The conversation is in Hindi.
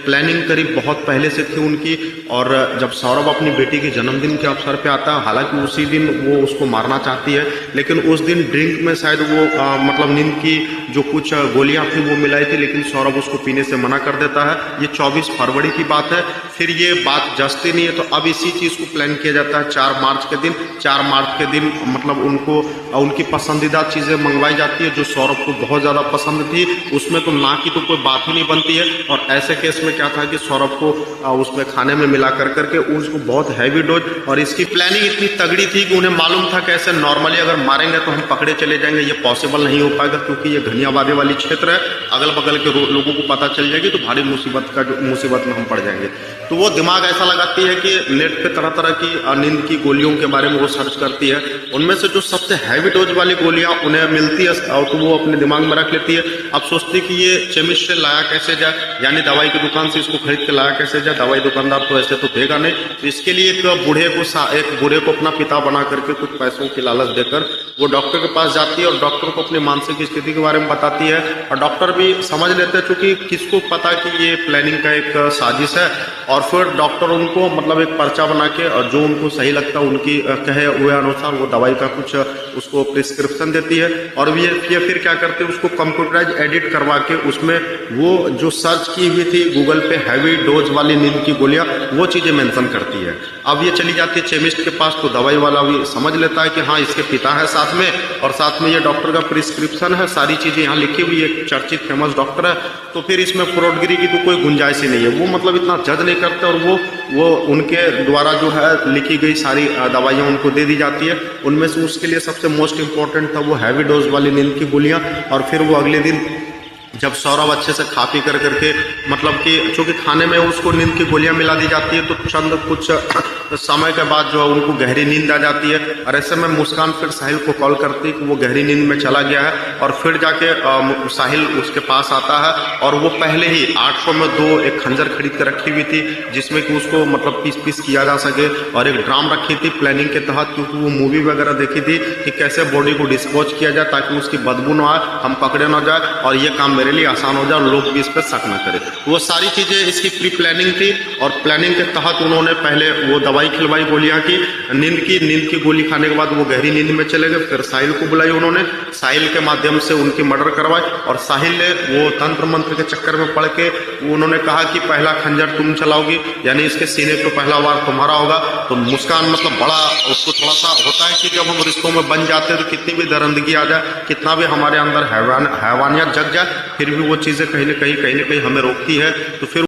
प्लानिंग करी बहुत पहले से थी उनकी। और जब सौरभ अपनी बेटी के जन्मदिन के अवसर पे आता है, हालांकि उसी दिन वो उसको मारना चाहती है, लेकिन उस दिन ड्रिंक में शायद वो मतलब नींद की जो कुछ गोलियां थी वो मिलाई थी, लेकिन सौरभ उसको पीने से मना कर देता है। ये 24 फरवरी की बात है। फिर ये बात जचती नहीं है, तो अब इसी चीज़ को प्लान किया जाता है 4 मार्च के दिन। 4 मार्च के दिन मतलब उनको उनकी पसंदीदा चीज़ें मंगवाई जाती है जो सौरभ को बहुत ज़्यादा पसंद थी। उसमें तो ना की तो कोई बात ही नहीं बनती है। और ऐसे केस में क्या था कि सौरभ को उसमें खाने में मिला करके उसको बहुत हैवी डोज, और इसकी प्लानिंग इतनी तगड़ी थी कि उन्हें मालूम था कैसे नॉर्मली अगर मारेंगे तो हम पकड़े चले जाएंगे, ये पॉसिबल नहीं हो पाएगा, क्योंकि ये घनी आबादी वाली क्षेत्र है, अगल बगल के लोगों को पता चल जाएगी तो भारी मुसीबत में हम पड़ जाएंगे। तो वो दिमाग ऐसा लगाती है कि नेट पे तरह तरह की नींद की गोलियों के बारे में वो सर्च करती है। उनमें से जो सबसे हैवी डोज वाली गोलियां उन्हें मिलती है तो वो अपने दिमाग में रख लेती है। अब सोचती है कि ये केमिस्ट से लाया कैसे जाए, यानी दवाई की दुकान से इसको खरीद के लाया कैसे जाए, दवाई दुकानदार तो ऐसे तो देगा नहीं। तो इसके लिए एक बूढ़े को अपना पिता बना करके कुछ पैसों की लालच देकर वो डॉक्टर के पास जाती है और डॉक्टर को अपनी मानसिक स्थिति के बारे में बताती है। और डॉक्टर भी समझ लेते हैं, चूंकि किसको पता कि ये प्लानिंग का एक साजिश है। और फिर डॉक्टर उनको मतलब एक पर्चा बना के और जो उनको सही लगता है उनकी कहे हुए अनुसार वो दवाई का कुछ उसको प्रिस्क्रिप्शन देती है। और ये फिर क्या करते हैं, उसको कंप्यूटराइज एडिट करवा के उसमें वो जो सर्च की हुई थी गूगल पे हैवी डोज वाली नींद की गोलियां, वो चीजें मेंशन करती है। अब ये चली जाती है केमिस्ट के पास, तो दवाई वाला भी समझ लेता है कि हाँ इसके पिता है साथ में, और साथ में ये डॉक्टर का प्रिस्क्रिप्शन है, सारी चीजें यहाँ लिखी हुई, एक चर्चित फेमस डॉक्टर है। तो फिर इसमें फ्रॉडगिरी की तो कोई गुंजाइश ही नहीं है। वो मतलब इतना जज नहीं करते, और वो उनके द्वारा जो है लिखी गई सारी दवाइयाँ उनको दे दी जाती है। उनमें से उसके लिए सबसे मोस्ट इंपॉर्टेंट था वो हैवी डोज वाली नींद की गोलियाँ। और फिर वो अगले दिन जब सौरभ अच्छे से खा पी करके मतलब कि चूंकि खाने में उसको नींद की गोलियां मिला दी जाती है, तो चंद कुछ समय के बाद जो है उनको गहरी नींद आ जाती है। और ऐसे में मुस्कान फिर साहिल को कॉल करती है कि वो गहरी नींद में चला गया है। और फिर जाके साहिल उसके पास आता है, और वो पहले ही 800 में 2 एक खंजर खरीद कर रखी हुई थी, जिसमें कि उसको मतलब पीस किया जा सके। और एक ड्राम रखी थी प्लानिंग के तहत, क्योंकि वो मूवी वगैरह देखी थी कि कैसे बॉडी को डिस्पोज किया जाए ताकि उसकी बदबू ना आए, हम पकड़े ना जाए, और ये काम मेरे लिए आसान हो जाए और लोग भी इस पर शक न करें। वो सारी चीजें इसकी प्री प्लानिंग थी। और प्लानिंग के तहत उन्होंने पहले वो दवाई खिलवाई गोलियां की, नींद की गोली खाने के बाद वो गहरी नींद में चले गए। फिर साहिल को बुलाई उन्होंने, साहिल के माध्यम से उनकी मर्डर करवाई। और साहिल ने वो तंत्र मंत्र के चक्कर में पड़ के उन्होंने कहा कि पहला खंजर तुम चलाओगी, यानी इसके सीने पे पहला वार तुम्हारा होगा। तो मुस्कान मतलब बड़ा उसको थोड़ा सा होता है कि जब हम रिश्तों में बन जाते हैं तो कितनी भी दरिंदगी आ जाए, कितना भी हमारे अंदर हैवानियत जग जाए, फिर भी वो चीजें कहीं ना कहीं हमें रोकती है। तो फिर